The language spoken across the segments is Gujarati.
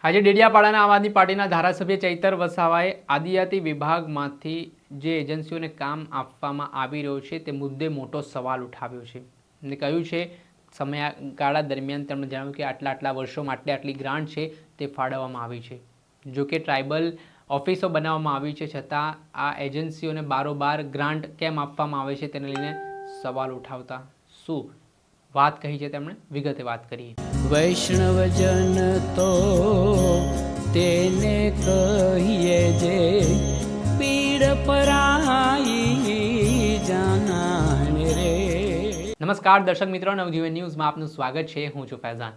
આજે ડેડિયાપાડાના આમ આદમી પાર્ટીના ધારાસભ્ય ચૈતર વસાવાએ આદિજાતિ વિભાગમાંથી જે એજન્સીઓને કામ આપવામાં આવી રહ્યું છે તે મુદ્દે મોટો સવાલ ઉઠાવ્યો છે અને કહ્યું છે સમયગાળા દરમિયાન તેમણે જણાવ્યું કે આટલા વર્ષોમાં આટલી ગ્રાન્ટ છે તે ફાળવવામાં આવી છે. જો કે ટ્રાઇબલ ઓફિસો બનાવવામાં આવી છે છતાં આ એજન્સીઓને બારોબાર ગ્રાન્ટ કેમ આપવામાં આવે છે તેને લઈને સવાલ ઉઠાવતા શું વાત કહી છે તેમણે વિગતે વાત કરીએ. વૈષ્ણવજન તો તેને કહીએ જે પીડ પરાઈ જાનાને રે. નમસ્કાર દર્શક મિત્રો, નવજીવન ન્યૂઝમાં આપનું સ્વાગત છે. હું છું ફૈઝાન.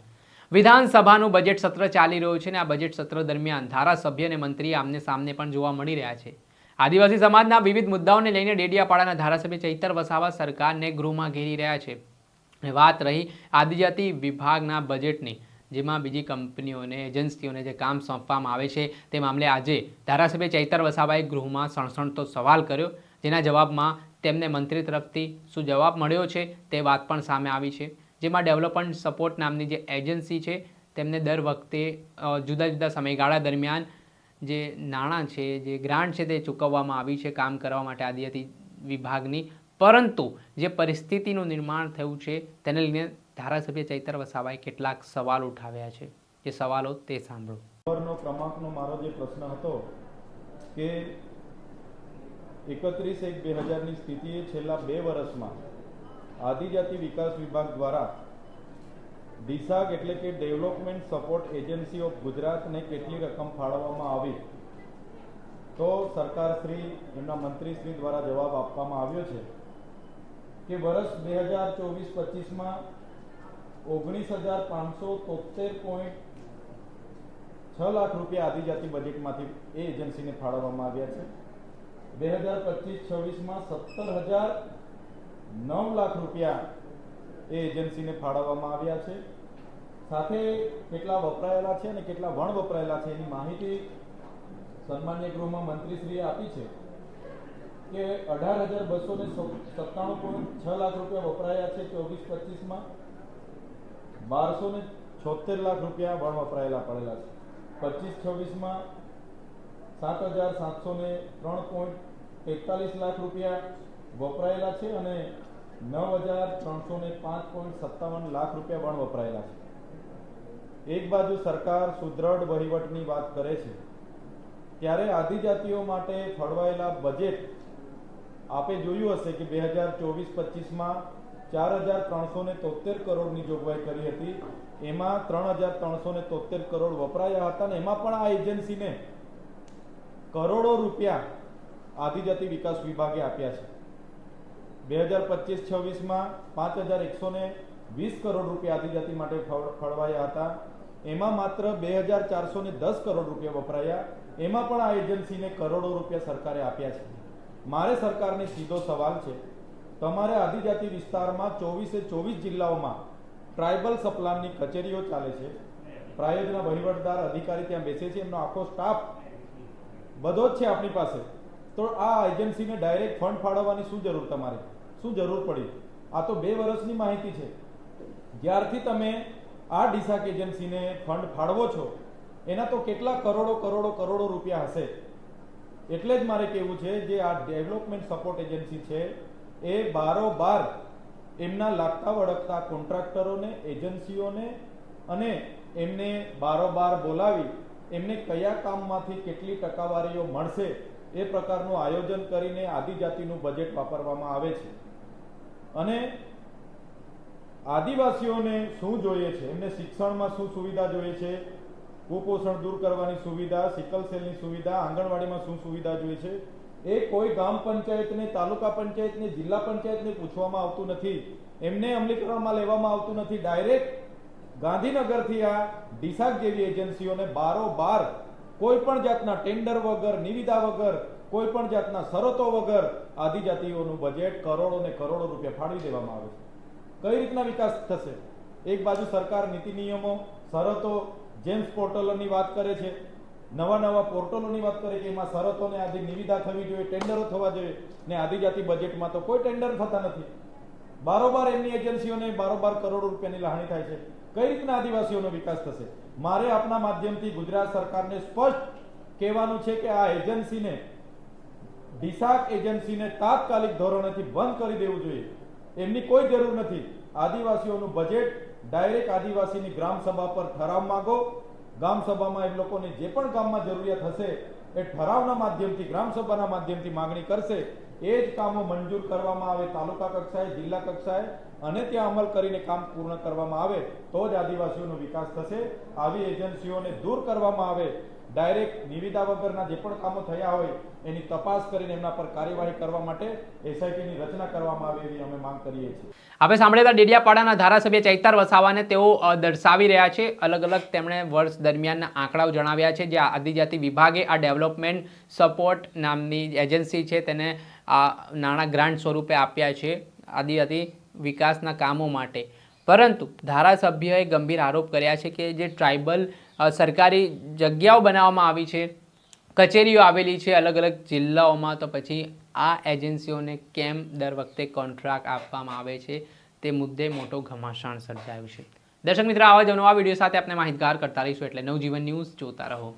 વિધાનસભાનું બજેટ સત્ર ચાલી રહ્યું છે અને આ બજેટ સત્ર દરમિયાન ધારાસભ્ય અને મંત્રી આમને સામને પણ જોવા મળી રહ્યા છે. આદિવાસી સમાજના વિવિધ મુદ્દાઓને લઈને ડેડિયાપાડાના ધારાસભ્ય ચૈતર વસાવા સરકારને ગૃહમાં ઘેરી રહ્યા છે. વાત રહી આદિજાતિ વિભાગના બજેટની, જેમાં બીજી કંપનીઓને એજન્સીઓને જે કામ સોંપવામાં આવે છે તે મામલે આજે ધારાસભ્ય ચૈતર વસાવાએ ગૃહમાં સણસણતો સવાલ કર્યો, જેના જવાબમાં તેમને મંત્રી તરફથી શું જવાબ મળ્યો છે તે વાત પણ સામે આવી છે. જેમાં ડેવલપમેન્ટ સપોર્ટ નામની જે એજન્સી છે તેમને દર વખતે જુદા જુદા સમયગાળા દરમિયાન જે નાણાં છે, જે ગ્રાન્ટ છે તે ચૂકવવામાં આવી છે કામ કરવા માટે આદિજાતિ વિભાગની. પરંતુ જે પરિસ્થિતિનું નિર્માણ થયું છે તેને લઈને ધારાસભ્ય ચૈતર વસાવાએ કેટલાક સવાલ ઉઠાવ્યા છે. જે સવાલો તે સાંભળો. ક્રમાંકનો મારો જે પ્રશ્ન હતો કે 31/1/2000ની સ્થિતિએ છેલ્લા 2 વર્ષમાં આદિજાતિ વિકાસ વિભાગ દ્વારા ડિસાગ એટલે કે ડેવલપમેન્ટ સપોર્ટ એજન્સી ઓફ ગુજરાતને કેટલી રકમ ફાળવવામાં આવી, તો સરકારશ્રી એમના મંત્રીશ્રી દ્વારા જવાબ આપવામાં આવ્યો છે કે વર્ષ 2024-25માં 19,573.6 લાખ રૂપિયા આદિજાતિ બજેટમાંથી એ એજન્સીને ફાળવવામાં આવ્યા છે. 2025-26માં 17,009 લાખ રૂપિયા એ એજન્સીને ફાળવવામાં આવ્યા છે. સાથે કેટલા વપરાયેલા છે અને કેટલા વણ વપરાયેલા છે એની માહિતી સન્માન્ય ગૃહમાં મંત્રીશ્રીએ આપી છે કે 18,297.6 લાખ રૂપિયા વપરાયા છે 24-25માં. 1,276 લાખ રૂપિયા વણ વપરાયેલા પડેલા છે. 25-26માં 7,703.43 લાખ રૂપિયા વપરાયેલા છે અને 9,305.57 લાખ રૂપિયા વણ વપરાયેલા છે. એક બાજુ સરકાર સુદ્રઢ વહીવટની વાત કરે છે ત્યારે આદિજાતિઓ માટે ફળવાયેલા બજેટ આપે જોયું હશે કે 2024-25માં 4,373 કરોડની જોગવાઈ કરી હતી. એમાં 3,373 કરોડ વપરાયા હતા અને એમાં પણ આ એજન્સીને કરોડો રૂપિયા આદિજાતિ વિકાસ વિભાગે આપ્યા છે. 2025-26માં 5,120 કરોડ રૂપિયા આદિજાતિ માટે ફળવાયા હતા. એમાં માત્ર 2,410 કરોડ રૂપિયા વપરાયા. એમાં પણ આ એજન્સીને કરોડો રૂપિયા સરકારે આપ્યા છે. મારે સરકારને સીધો સવાલ છે, તમારે આદિજાતિ વિસ્તારમાં 24 જિલ્લાઓમાં ટ્રાઇબલ સપ્લાનની કચેરીઓ ચાલે છે, પ્રાયોજના વહીવટદાર અધિકારી ત્યાં બેસે છે, એમનો આખો સ્ટાફ બધો જ છે આપણી પાસે, તો આ એજન્સીને ડાયરેક્ટ ફંડ ફાળવવાની શું જરૂર, તમારે શું જરૂર પડી? આ તો 2 વર્ષની માહિતી છે. જ્યારથી તમે આ ડિસાક એજન્સીને ફંડ ફાળવો છો એના તો કેટલા કરોડો રૂપિયા હશે. એટલે જ મારે કહેવું છે જે આ ડેવલપમેન્ટ સપોર્ટ એજન્સી છે એ બારોબાર એમના લાગતા વળગતા કોન્ટ્રાક્ટરોને, એજન્સીઓને અને એમને બારોબાર બોલાવી એમને કયા કામમાંથી કેટલી ટકાવારીઓ મળશે એ પ્રકારનું આયોજન કરીને આદિજાતિનું બજેટ વાપરવામાં આવે છે. અને આદિવાસીઓને શું જોઈએ છે, એમને શિક્ષણમાં શું સુવિધા જોઈએ છે, કુપોષણ દૂર કરવાની સુવિધા, સિકલ સેલની સુવિધા, આંગણવાડીમાં શું સુવિધા જોઈએ છે, એ કોઈ ગામ પંચાયતને, તાલુકા પંચાયતને, જિલ્લા પંચાયતને પૂછવામાં આવતું નથી, એમને અમલીકરણમાં લેવામાં આવતું નથી. ડાયરેક્ટ ગાંધીનગરથી આ ડિસાક જેવી એજન્સીઓને બારોબાર કોઈ પણ જાતના ટેન્ડર વગર, નિવિદા વગર, કોઈ પણ જાતના શરતો વગર આદિજાતિઓનું બજેટ કરોડો ને કરોડો રૂપિયા ફાળવી દેવામાં આવે છે. કઈ રીતના વિકાસ થશે? એક બાજુ સરકાર નીતિ નિયમો, શરતો, જેમ્સ પોર્ટલોની વાત કરે છે, નવા પોર્ટલોની વાત કરે કે એમાં શરતોને આજે નિવિદા થવી જોઈએ, ટેન્ડરો થવા જોઈએ, ને આદિજાતિ બજેટમાં તો કોઈ ટેન્ડર થતા નથી. બારોબાર એમની એજન્સીઓને બારોબાર કરોડો રૂપિયાની લાગણી થાય છે. કઈ રીતના આદિવાસીઓનો વિકાસ થશે? મારે આપના માધ્યમથી ગુજરાત સરકારને સ્પષ્ટ કહેવાનું છે કે આ એજન્સીને, ડિસાક એજન્સીને તાત્કાલિક ધોરણેથી બંધ કરી દેવું જોઈએ. એમની કોઈ જરૂર નથી. આદિવાસીઓનું બજેટ ડાયરેક્ટ આદિવાસીની ગ્રામ સભા પર ઠરાવ માંગો. ગ્રામ સભામાં એમ લોકોને જે પણ ગામમાં જરૂરિયાત હશે એ ઠરાવના માધ્યમથી, ગ્રામ સભાના માધ્યમથી માંગણી કરશે. એ જ કામો મંજૂર કરવામાં આવે તાલુકા કક્ષાએ, જિલ્લા કક્ષાએ, અને ત્યાં અમલ કરીને કામ પૂર્ણ કરવામાં આવે તો જ આદિવાસીઓનો વિકાસ થશે. આવી એજન્સીઓને દૂર કરવામાં આવે. ડાયરેક્ટ નિવિદા વગરના જે પણ કામો થયા હોય એની તપાસ કરીને એમના પર કાર્યવાહી કરવા માટે એસઆઈટીની રચના કરવામાં આવે એવી અમે માંગ કરીએ છીએ. આપણે સાંભળ્યા ડેડિયાપાડાના ધારાસભ્ય ચૈતર વસાવાને તેઓ દર્શાવી રહ્યા છે. અલગ અલગ તેમણે વર્ષ દરમિયાનના આંકડાઓ જણાવ્યા છે. જે આદિજાતિ વિભાગે આ ડેવલપમેન્ટ સપોર્ટ નામની એજન્સી છે તેને આ નાણાં ગ્રાન્ટ સ્વરૂપે આપ્યા છે આદિજાતિ વિકાસના કામો માટે. પરંતુ ધારાસભ્યએ ગંભીર આરોપ કર્યા છે કે જે ટ્રાઇબલ સરકારી જગ્યાઓ બનાવવામાં આવી છે, કચેરીઓ આવેલી છે અલગ અલગ જિલ્લાઓમાં, તો પછી આ એજન્સીઓને કેમ દર વખતે કોન્ટ્રાક્ટ આપવામાં આવે છે તે મુદ્દે મોટો ઘમાસાણ સર્જાયું છે. દર્શક મિત્રો, આવા જ નવા વિડીયો સાથે આપણે માહિતગાર કરતા રહીશું, એટલે નવજીવન ન્યૂઝ જોતા રહો.